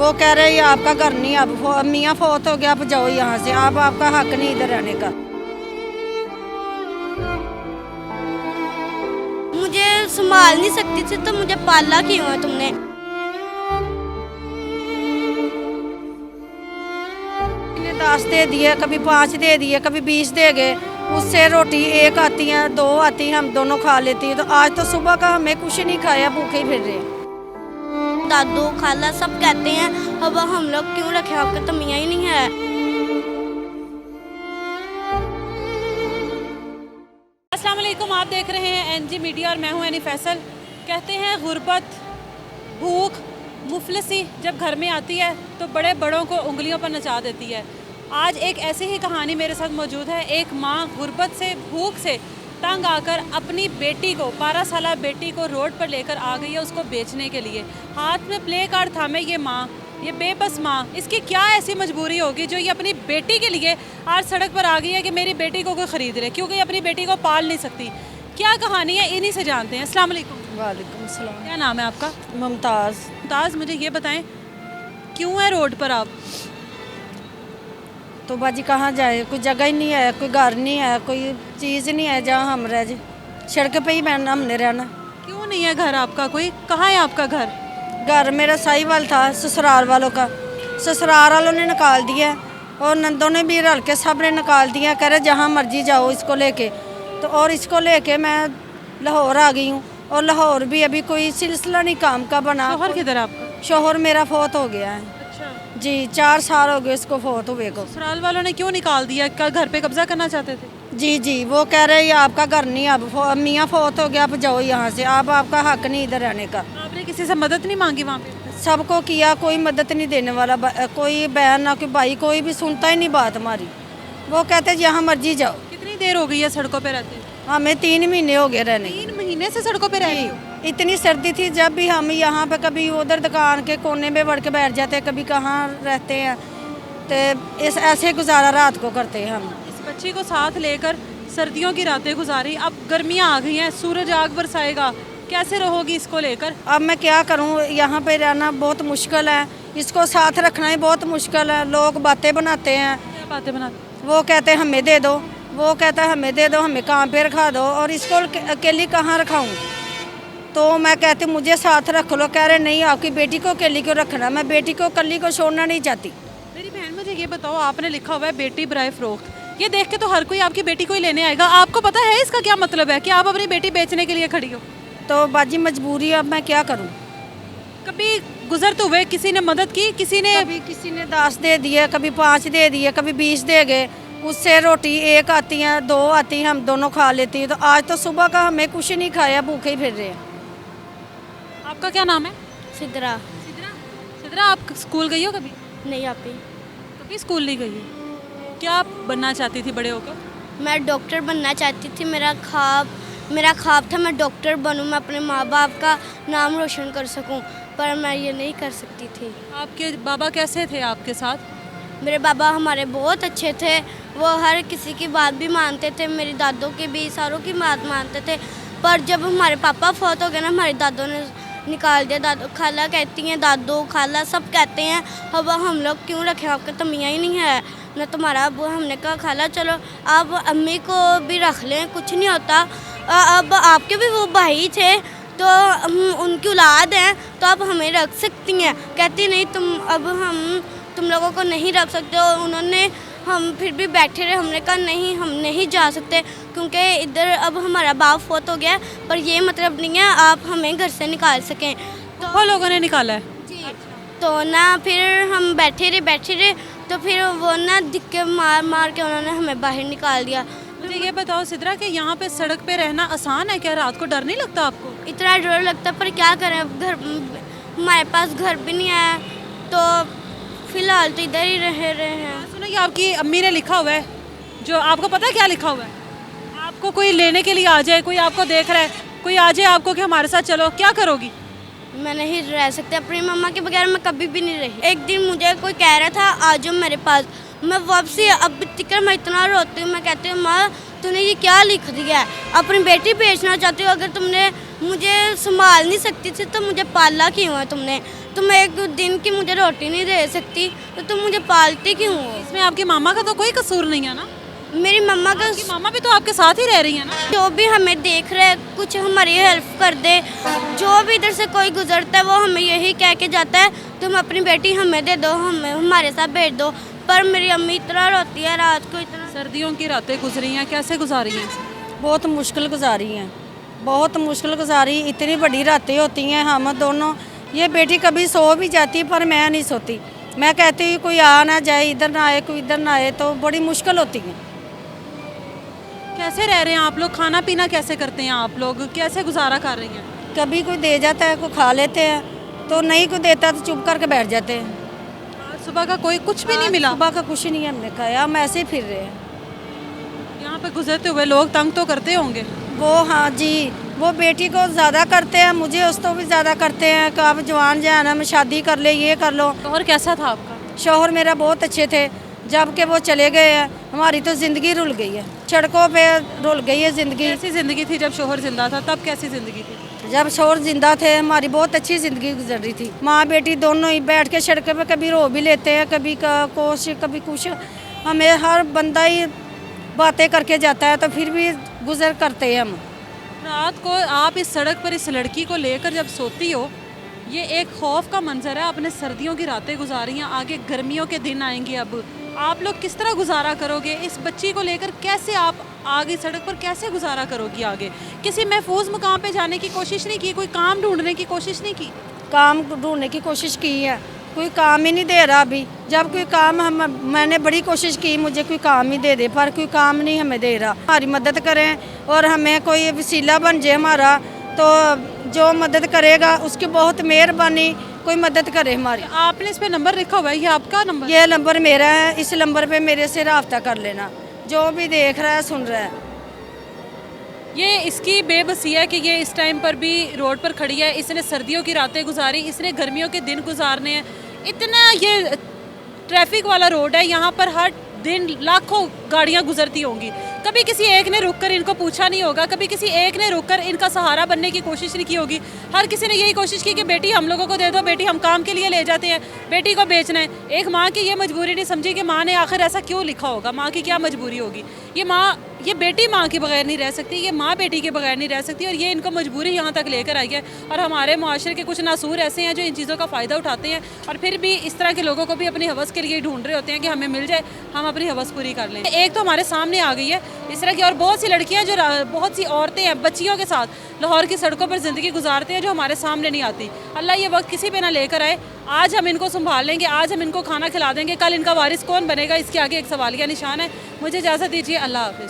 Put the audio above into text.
वो कह रहे ये आपका घर नहीं, अब मियाँ फौत हो गया, आप जाओ यहाँ से, अब आपका हक नहीं इधर रहने का। मुझे संभाल नहीं सकती थी तो मुझे पाला क्यों है तुमने? मैंने 10 दे दिए, कभी 5 दे दिए, कभी 20 दे गए। उससे रोटी एक आती है, 2 आती हैं, हम दोनों खा लेती हैं। तो आज तो सुबह का हमें कुछ नहीं खाया, भूखे ही फिर रहे हैं। दादू खाला सब कहते हैं, अब हम लोग क्यों रखे, आपका तो मियाँ ही नहीं है। अस्सलाम वालेकुम, आप देख रहे हैं एनजी मीडिया और मैं हूं एनी फैसल। कहते हैं गुर्बत, भूख, मुफलिसी जब घर में आती है तो बड़े बड़ों को उंगलियों पर नचा देती है। आज एक ऐसी ही कहानी मेरे साथ मौजूद है। एक माँ गुर्बत से, भूख से तंग आकर अपनी बेटी को, 12 साल बेटी को रोड पर लेकर आ गई है उसको बेचने के लिए। हाथ में प्ले कार्ड थामे ये माँ, ये बेबस माँ, इसकी क्या ऐसी मजबूरी होगी जो ये अपनी बेटी के लिए आज सड़क पर आ गई है कि मेरी बेटी को कोई ख़रीद ले, क्योंकि अपनी बेटी को पाल नहीं सकती। क्या कहानी है, इन्हीं से जानते हैं। अस्सलाम वालेकुम। वालेकुम सलाम। क्या नाम है आपका? मुमताज़। मुमताज़, मुझे ये बताएं क्यों है रोड पर आप? तो बाजी कहाँ जाए, कोई जगह ही नहीं है, कोई घर नहीं है, कोई चीज़ नहीं है जहाँ हम रह जाए। सड़क पे ही बैठना, हमने रहना। क्यों नहीं है घर आपका? कोई कहाँ है आपका घर? घर मेरा साहिवाल था, ससुराल वालों का। ससुराल वालों ने निकाल दिया और नंदों ने भी रल के सब ने निकाल दिया। कह रहे जहाँ मर्जी जाओ इसको लेके। तो और इसको लेके मैं लाहौर आ गई हूँ, और लाहौर भी अभी कोई सिलसिला नहीं काम का बना। शोहर किधर है आपका? शोहर मेरा फौत हो गया है जी, 4 साल हो गए इसको फौत हुए को। ससुराल वालों ने क्यों निकाल दिया? क्या घर पे कब्जा करना चाहते थे? जी जी, वो कह रहे ये आपका घर नहीं, अब मियाँ फौत हो गया, आप जाओ यहाँ से, अब आपका हक नहीं इधर रहने का। आपने किसी से मदद नहीं मांगी वहाँ पे? सबको किया, कोई मदद नहीं देने वाला, कोई बहन ना कोई भाई, कोई भी सुनता ही नहीं बात हमारी। वो कहते जहाँ मर्जी जाओ। कितनी देर हो गई है सड़कों पे रहते? हमें 3 महीने हो गए रहने। 3 महीने से सड़कों पे रह रही हो? इतनी सर्दी थी, जब भी हम यहाँ पे कभी उधर दुकान के कोने में बढ़ के बैठ जाते, कभी कहाँ रहते हैं, तो इस ऐसे गुजारा रात को करते हैं हम। इस बच्ची को साथ लेकर सर्दियों की रातें गुजारी, अब गर्मियाँ आ गई हैं, सूरज आग बरसाएगा, कैसे रहोगी इसको लेकर? अब मैं क्या करूँ, यहाँ पे रहना बहुत मुश्किल है, इसको साथ रखना ही बहुत मुश्किल है। लोग बातें बनाते हैं। क्या बातें बनाते? वो कहते हैं हमें दे दो, वो कहता है हमें दे दो, हमें काम पे रखा दो, और इसको अकेली कहाँ रखाऊँ? तो मैं कहती मुझे साथ रख लो। कह रहे नहीं, आपकी बेटी को अकेली क्यों रखना, मैं बेटी को अकेली को छोड़ना नहीं चाहती। मेरी बहन, मुझे ये बताओ, आपने लिखा हुआ है बेटी बराए फरोख्त, ये देख के तो हर कोई आपकी बेटी को ही लेने आएगा। आपको पता है इसका क्या मतलब है कि आप अपनी बेटी बेचने के लिए खड़ी हो? तो बाजी मजबूरी है, अब मैं क्या करूँ। कभी गुजरते हुए किसी ने मदद की? किसी ने कभी किसी ने 10 दे दिए, कभी 5 दे दिए, कभी 20 दे गए। उससे रोटी एक आती है, 2 आती हैं, हम दोनों खा लेती हैं। तो आज तो सुबह का हमें कुछ नहीं खाया, भूखे ही फिर रहे हैं। आपका क्या नाम है? सिद्रा। सिद्रा। सिद्रा, आप स्कूल गई हो कभी? नहीं आती। कभी स्कूल नहीं गई? क्या आप बनना चाहती थी बड़े होकर? मैं डॉक्टर बनना चाहती थी, मेरा ख्वाब था मैं डॉक्टर बनूं, मैं अपने माँ बाप का नाम रोशन कर सकूं, पर मैं ये नहीं कर सकती थी। आपके बाबा कैसे थे आपके साथ? मेरे बाबा हमारे बहुत अच्छे थे, वो हर किसी की बात भी मानते थे, मेरी दादों की भी, सारों की बात मानते थे। पर जब हमारे पापा फौत हो गए ना, हमारी दादों ने निकाल दिया। दादू खाला कहती हैं, दादू खाला सब कहते हैं, अब हम लोग क्यों रखे, आपका तो मियाँ ही नहीं है ना तुम्हारा। अब हमने कहा खाला चलो आप अम्मी को भी रख लें, कुछ नहीं होता, अब आपके भी वो भाई थे तो हम उनकी औलाद हैं, तो आप हमें रख सकती हैं। कहती नहीं, तुम लोगों को नहीं रख सकते। और उन्होंने, हम फिर भी बैठे रहे, हमने कहा नहीं हम नहीं जा सकते, क्योंकि इधर अब हमारा बाप फौत हो गया, पर ये मतलब नहीं है आप हमें घर से निकाल सकें। तो वो लोगों ने निकाला है जी, तो ना फिर हम बैठे रहे, तो फिर वो ना धिक्के मार के उन्होंने हमें बाहर निकाल दिया। मुझे ये बताओ सिद्रा कि यहाँ पे सड़क पे रहना आसान है क्या? रात को डर नहीं लगता आपको? इतना डर लगता, पर क्या करें, घर हमारे पास घर भी नहीं है, तो फिलहाल तो इधर ही रह रहे हैं। सुनो, ये आपकी अम्मी ने लिखा हुआ है, जो आपको पता है क्या लिखा हुआ है? आपको कोई लेने के लिए आ जाए, कोई आपको देख रहा है, कोई आ जाए आपको कि हमारे साथ चलो, क्या करोगी? मैं नहीं रह सकती, अपनी मम्मा के बगैर मैं कभी भी नहीं रही। एक दिन मुझे कोई कह रहा था आ जाओ मेरे पास, मैं वापसी अब तिकर मैं इतना रोती हूँ, मैं कहती हूँ माँ तूने ये क्या लिख दिया है, अपनी बेटी बेचना चाहती हूँ, अगर तुमने मुझे संभाल नहीं सकती थी तो मुझे पाला क्यों है तुमने? तुम एक दिन की मुझे रोटी नहीं दे सकती तो तुम मुझे पालती क्यों हो? इसमें आपकी मामा का तो कोई कसूर नहीं है ना? मेरी मम्मा का आपकी मामा भी तो आपके साथ ही रह रही है ना? जो भी हमें देख रहे हैं कुछ हमारी हेल्प कर दे, जो भी इधर से कोई गुजरता है वो हमें यही कह के जाता है तुम अपनी बेटी हमें दे दो, हमें हमारे साथ भेज दो। पर मेरी अम्मी इतना रोती है रात को, इतना। सर्दियों की रातें गुजरी हैं, कैसे गुजारी हैं? बहुत मुश्किल गुजारी हैं, बहुत मुश्किल गुजारी। इतनी बड़ी रातें होती हैं, हम दोनों, ये बेटी कभी सो भी जाती पर मैं नहीं सोती। मैं कहती हूँ कोई आ ना जाए, इधर ना आए, कोई इधर ना आए, तो बड़ी मुश्किल होती है। कैसे रह रहे हैं आप लोग? खाना पीना कैसे करते हैं आप लोग? कैसे गुजारा कर रही हैं? कभी कोई दे जाता है, कोई खा लेते हैं, तो नहीं कोई देता तो चुप करके बैठ जाते हैं। आज सुबह का कोई कुछ भी नहीं मिला? सुबह का कुछ नहीं हमने खाया, हम ऐसे ही फिर रहे हैं। यहाँ पे गुजरते हुए लोग तंग तो करते होंगे? वो हाँ जी, वो बेटी को ज़्यादा करते हैं, मुझे उस तो भी ज़्यादा करते हैं कि आप जवान जान हम शादी कर ले, ये कर लो। और कैसा था आपका? शौहर मेरा बहुत अच्छे थे, जब के वो चले गए हैं हमारी तो ज़िंदगी रुल गई है, सड़कों पे रुल गई है ज़िंदगी। कैसी ज़िंदगी थी जब शोहर जिंदा था? तब कैसी ज़िंदगी थी? जब शौहर जिंदा थे हमारी बहुत अच्छी ज़िंदगी गुजर रही थी। माँ बेटी दोनों ही बैठ के सड़कों पे कभी रो भी लेते हैं, कभी कुछ कभी कुछ। हमें हर बंदा ही बातें करके जाता है तो फिर भी गुजर करते हैं हम। रात को आप इस सड़क पर इस लड़की को लेकर जब सोती हो, ये एक खौफ का मंजर है। आपने सर्दियों की रातें गुजारी हैं, आगे गर्मियों के दिन आएंगे। अब आप लोग किस तरह गुजारा करोगे? इस बच्ची को लेकर कैसे आप आगे सड़क पर कैसे गुजारा करोगी? आगे किसी महफूज मुकाम पे जाने की कोशिश नहीं की? कोई काम ढूंढने की कोशिश नहीं की? काम ढूंढने की कोशिश की है, कोई काम ही नहीं दे रहा अभी। जब कोई काम मैंने बड़ी कोशिश की मुझे कोई काम ही दे दे, पर कोई काम नहीं हमें दे रहा। हमारी मदद करें और हमें कोई वसीला बन जाए हमारा, तो जो मदद करेगा उसकी बहुत मेहरबानी, कोई मदद करे हमारी। आपने इस पे नंबर लिखा हुआ है, ये आपका नंबर? ये नंबर मेरा है, इस नंबर पे मेरे से रब्ता कर लेना, जो भी देख रहा है सुन रहा है। ये इसकी बेबसी है कि ये इस टाइम पर भी रोड पर खड़ी है। इसने सर्दियों की रातें गुजारी, इसने गर्मियों के दिन गुजारने हैं। इतना ये ट्रैफिक वाला रोड है, यहाँ पर हर दिन लाखों गाड़ियाँ गुजरती होंगी। कभी किसी एक ने रुककर इनको पूछा नहीं होगा, कभी किसी एक ने रुककर इनका सहारा बनने की कोशिश नहीं की होगी। हर किसी ने यही कोशिश की कि बेटी हम लोगों को दे दो, बेटी हम काम के लिए ले जाते हैं, बेटी को बेचना है। एक माँ की ये मजबूरी नहीं समझी कि माँ ने आखिर ऐसा क्यों लिखा होगा, माँ की क्या मजबूरी होगी। ये बेटी माँ के बगैर नहीं रह सकती, ये माँ बेटी के बगैर नहीं रह सकती, और ये इनको मजबूरी यहाँ तक लेकर आई है। और हमारे मुआशरे के कुछ नासूर ऐसे हैं जो इन चीज़ों का फ़ायदा उठाते हैं, और फिर भी इस तरह के लोगों को भी अपनी हवस के लिए ढूंढ रहे होते हैं कि हमें मिल जाए, हम अपनी हवस पूरी कर लें। एक तो हमारे सामने आ गई है इस तरह की, और बहुत सी लड़कियाँ जो बहुत सी औरतें हैं बच्चियों के साथ लाहौर की सड़कों पर ज़िंदगी गुजारते हैं, जो हमारे सामने नहीं आती। अल्लाह ये वक्त किसी पे ना लेकर आए। आज हम इनको संभाल लेंगे, आज हम इनको खाना खिला देंगे, कल इनका वारिस कौन बनेगा, इसके आगे एक सवालिया निशान है। मुझे इजाज़त दीजिए, अल्लाह हाफिज़।